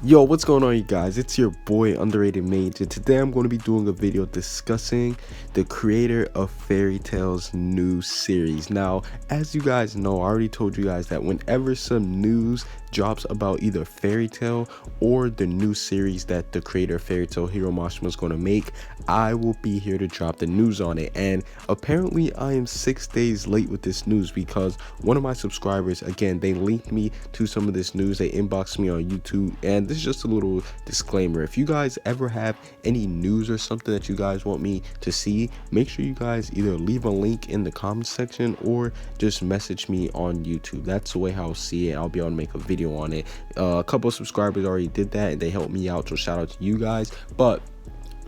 Yo, what's going on, you guys? It's your boy Underrated Mage, and today I'm going to be doing a video discussing the creator of Fairy Tail's new series. Now, as you guys know, I already told you guys that whenever some news drops about either Fairy Tail or the new series that the creator of Fairy Tail, Hiro Mashima, is going to make, I will be here to drop the news on it. And apparently I am 6 days late with this news because one of my subscribers, again, they linked me to some of this news. They inboxed me on YouTube, and this is just a little disclaimer. If you guys ever have any news or something that you guys want me to see, make sure you guys either leave a link in the comment section or just message me on YouTube. That's the way how I'll see it. I'll be able to make a video on it. A couple of subscribers already did that and they helped me out, so shout out to you guys. But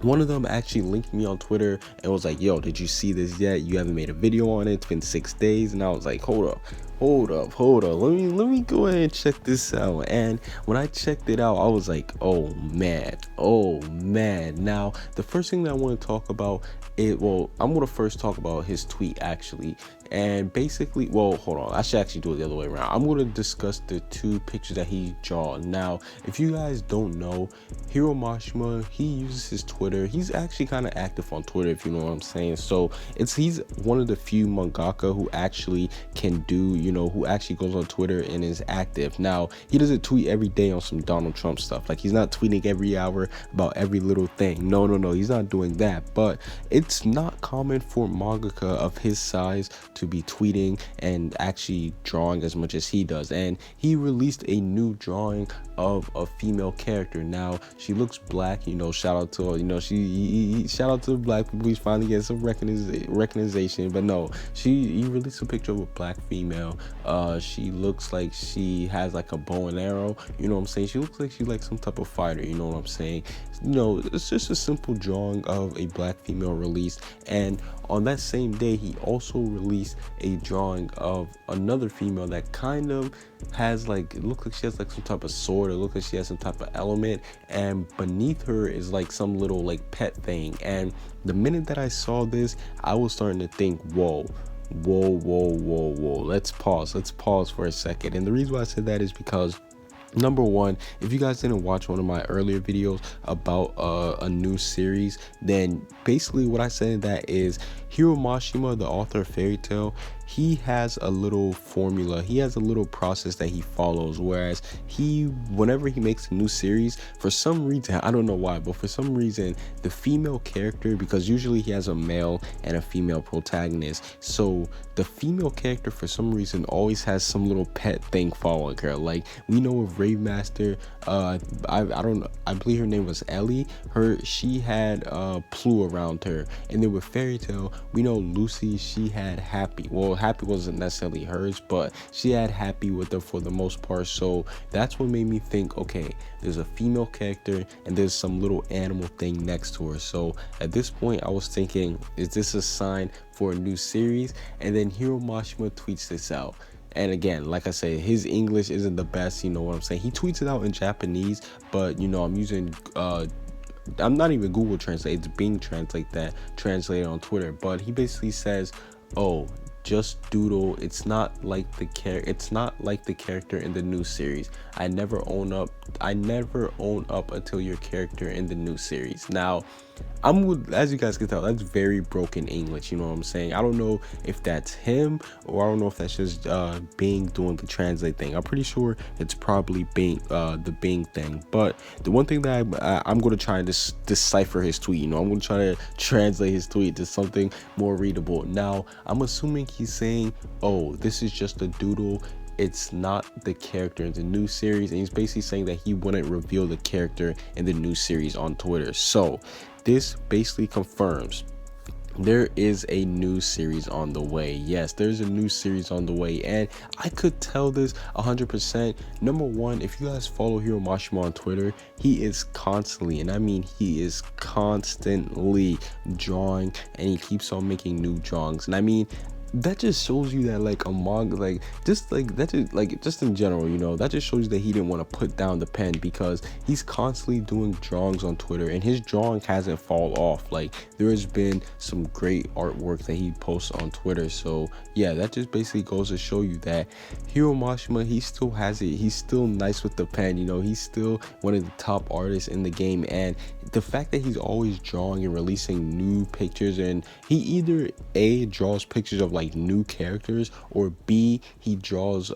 one of them actually linked me on Twitter and was like, yo, did you see this yet? You haven't made a video on it. It's been 6 days. And I was like, hold up. Let me go ahead and check this out. And when I checked it out, I was like, oh man. Now, the first thing that I want to talk about I'm going to first talk about his tweet actually. And basically, hold on, I should actually do it the other way around. I'm going to discuss the two pictures that he drawn. Now, if you guys don't know, Hiro Mashima, he uses his Twitter. He's actually kind of active on Twitter, if you know what I'm saying. So he's one of the few mangaka who actually can do, who actually goes on Twitter and is active. Now, he doesn't tweet every day on some Donald Trump stuff. Like, he's not tweeting every hour about every little thing. No, he's not doing that. But it's not common for mangaka of his size to be tweeting and actually drawing as much as he does. And he released a new drawing of a female character. Now, she looks black, shout out to her, shout out to the black people. He's finally getting some recognition. But no, he released a picture of a black female. She looks like she has like a bow and arrow, you know what I'm saying? She looks like she's like some type of fighter, you know what I'm saying? It's just a simple drawing of a black female released. And on that same day, he also released a drawing of another female that kind of has like, it looks like she has like some type of sword. It looks like she has some type of element, and beneath her is like some little like pet thing. And the minute that I saw this, I was starting to think, whoa, let's pause for a second. And the reason why I said that is because, number one, if you guys didn't watch one of my earlier videos about a new series, then basically what I said in that is Hiro Mashima, the author of Fairy Tail, he has a little formula, he has a little process that he follows, whereas whenever he makes a new series, for some reason, I don't know why, but for some reason, the female character, because usually he has a male and a female protagonist, so the female character for some reason always has some little pet thing following her. Like, we know with Rave Master, I believe her name was Ellie. She had Plu around her. And then with Fairy Tail, we know Lucy, she had Happy. Well, Happy wasn't necessarily hers, but she had Happy with her for the most part. So that's what made me think, okay, there's a female character and there's some little animal thing next to her. So at this point, I was thinking, is this a sign for a new series? And then Hiro Mashima tweets this out. And again, like I said, his English isn't the best, you know what I'm saying? He tweets it out in Japanese, but I'm using I'm not even Google Translate, it's Bing Translate that translated on Twitter. But he basically says, oh, just doodle, it's not like the character in the new series. I never own up until your character in the new series. Now, as you guys can tell, that's very broken English, you know what I'm saying? I don't know if that's him, or I don't know if that's just Bing doing the translate thing. I'm pretty sure it's probably Bing, the Bing thing. But the one thing that I'm going to try and decipher his tweet, I'm going to try to translate his tweet to something more readable. Now, I'm assuming he's saying, oh, this is just a doodle, it's not the character in the new series. And he's basically saying that he wouldn't reveal the character in the new series on Twitter. So this basically confirms there is a new series on the way. Yes, there's a new series on the way, and I could tell this 100%. Number one, if you guys follow Hiro Mashima on Twitter, he is constantly, and I mean he is constantly drawing, and he keeps on making new drawings. And I mean, that just shows you that like a manga, like just like that, just like just in general, you know, that just shows you that he didn't want to put down the pen, because he's constantly doing drawings on Twitter and his drawing hasn't fall off. Like there has been some great artwork that he posts on Twitter. So yeah, that just basically goes to show you that Hiro Mashima, he still has it, he's still nice with the pen, you know, he's still one of the top artists in the game. And the fact that he's always drawing and releasing new pictures, and he either A, draws pictures of like new characters, or B, he draws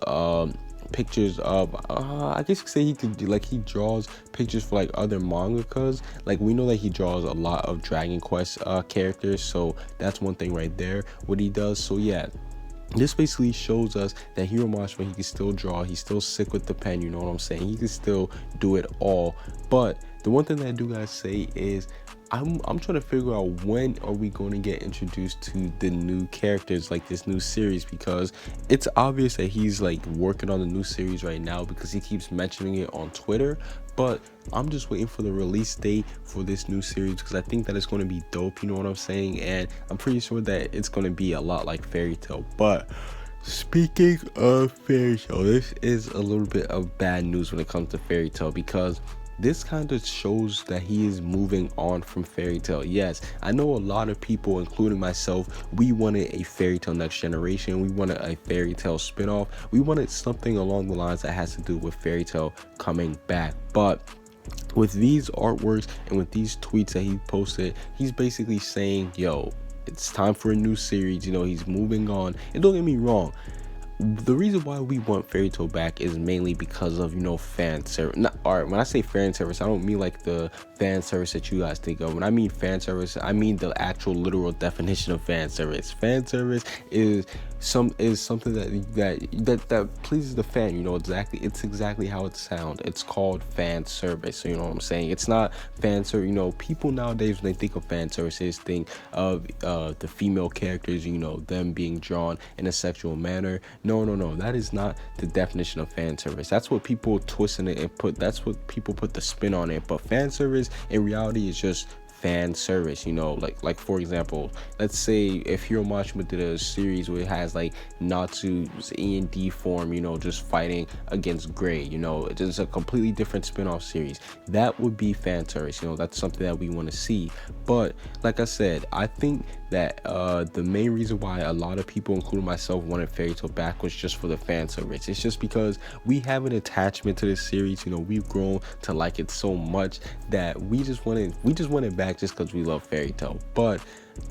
pictures of I guess you could say he could do, like, he draws pictures for like other mangakas. Like we know that he draws a lot of Dragon Quest characters, so that's one thing right there what he does. So yeah, this basically shows us that Hiro Mashima, he can still draw, he's still sick with the pen, you know what I'm saying, he can still do it all. But the one thing that I do gotta say is I'm trying to figure out, when are we going to get introduced to the new characters, like this new series, because it's obvious that he's like working on the new series right now because he keeps mentioning it on Twitter. But I'm just waiting for the release date for this new series, because I think that it's going to be dope, you know what I'm saying, and I'm pretty sure that it's going to be a lot like Fairy Tail. But speaking of Fairy Tail, this is a little bit of bad news when it comes to Fairy Tail, because this kind of shows that he is moving on from Fairy Tail. Yes, I know a lot of people, including myself, we wanted a Fairy Tail Next Generation, we wanted a Fairy Tail spinoff, we wanted something along the lines that has to do with Fairy Tail coming back. But with these artworks and with these tweets that he posted, he's basically saying, yo, it's time for a new series, you know, he's moving on. And don't get me wrong, the reason why we want Fairy Tail back is mainly because of, you know, fan service. Alright, when I say fan service, I don't mean like the fan service that you guys think of. When I mean fan service, I mean the actual literal definition of fan service. Fan service is something that pleases the fan, you know, it's exactly how it sounds. It's called fan service. So you know what I'm saying, it's not fan service. You know, people nowadays, when they think of fan services, think of the female characters, you know, them being drawn in a sexual manner. No, that is not the definition of fan service. That's what people twist in it and that's what people put the spin on it. But fan service in reality is just fan service, you know, like for example, let's say if Hiro Mashima did a series where it has like Natsu's E&D form, you know, just fighting against Gray, you know, it's just a completely different spin-off series, that would be fan service, you know, that's something that we want to see. But like I said, I think that the main reason why a lot of people, including myself, wanted Fairy Tail back was just for the fan service. It's just because we have an attachment to this series, you know, we've grown to like it so much that we just want it back just because we love Fairy Tail. But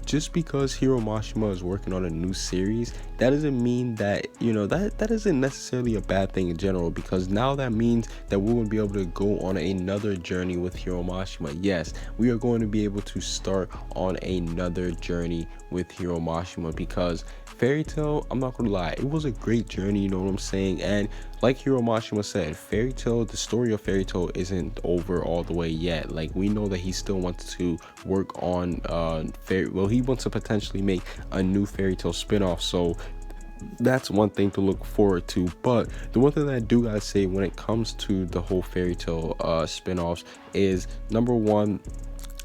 just because Hiro Mashima is working on a new series, that doesn't mean that, you know, that isn't necessarily a bad thing in general, because now that means that we're going to be able to go on another journey with Hiro Mashima. Yes, we are going to be able to start on another journey with Hiro Mashima, because Fairy Tail, I'm not gonna lie, it was a great journey, you know what I'm saying. And like Hiro Mashima said, Fairy Tail, the story of Fairy Tail isn't over all the way yet. Like, we know that he still wants to work on he wants to potentially make a new Fairy Tail spinoff, so that's one thing to look forward to. But the one thing that I do gotta say when it comes to the whole Fairy Tail spinoffs is, number one,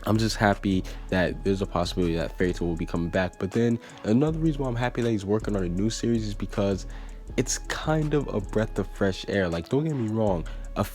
I'm just happy that there's a possibility that Fairy Tail will be coming back. But then another reason why I'm happy that he's working on a new series is because it's kind of a breath of fresh air. Like, don't get me wrong,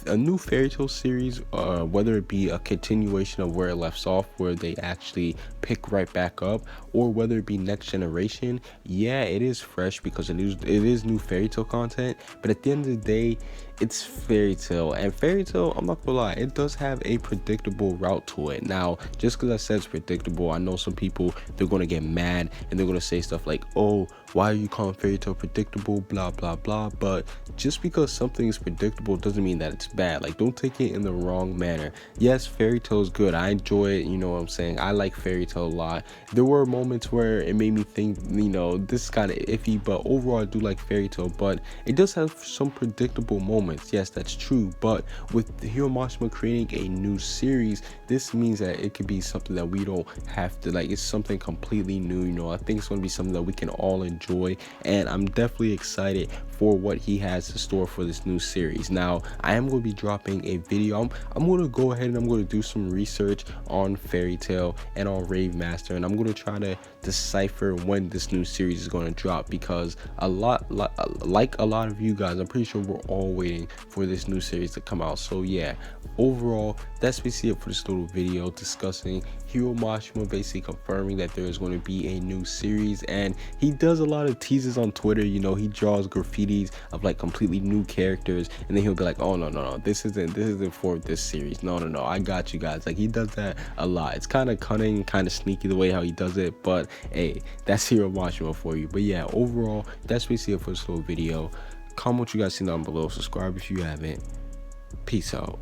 a new Fairy Tail series, whether it be a continuation of where it left off, where they actually pick right back up, or whether it be Next Generation, yeah, it is fresh because it is new Fairy Tail content. But at the end of the day, it's Fairy Tail, and Fairy Tail, I'm not gonna lie, it does have a predictable route to it. Now, just because I said it's predictable, I know some people, they're gonna get mad and they're gonna say stuff like, oh, why are you calling Fairy Tail predictable, blah blah blah. But just because something is predictable doesn't mean that it's bad. Like, don't take it in the wrong manner. Yes, Fairy Tail is good, I enjoy it, you know what I'm saying, I like Fairy Tail a lot. There were moments where it made me think, you know, this is kind of iffy, but overall I do like Fairy Tail. But it does have some predictable moments. Yes, that's true. But with Hiro Mashima creating a new series, this means that it could be something that we don't have to, like, it's something completely new, you know. I think it's going to be something that we can all enjoy, and I'm definitely excited for what he has in store for this new series. Now, I am going to be dropping a video. I'm going to go ahead and I'm going to do some research on Fairy Tail and on Rave Master, and I'm going to try to decipher when this new series is going to drop, because like a lot of you guys, I'm pretty sure we're all waiting for this new series to come out. So yeah, overall, that's basically it for this little video discussing Hiro Mashima basically confirming that there is going to be a new series. And he does a lot of teases on Twitter. You know, he draws graffitis of like completely new characters, and then he'll be like, oh no, this isn't for this series, no, I got you guys. Like, he does that a lot. It's kind of cunning, kind of sneaky the way how he does it, but hey, that's Hiro Mashima for you. But yeah, overall, that's basically it for this little video. Comment what you guys see down below, subscribe if you haven't. Peace out.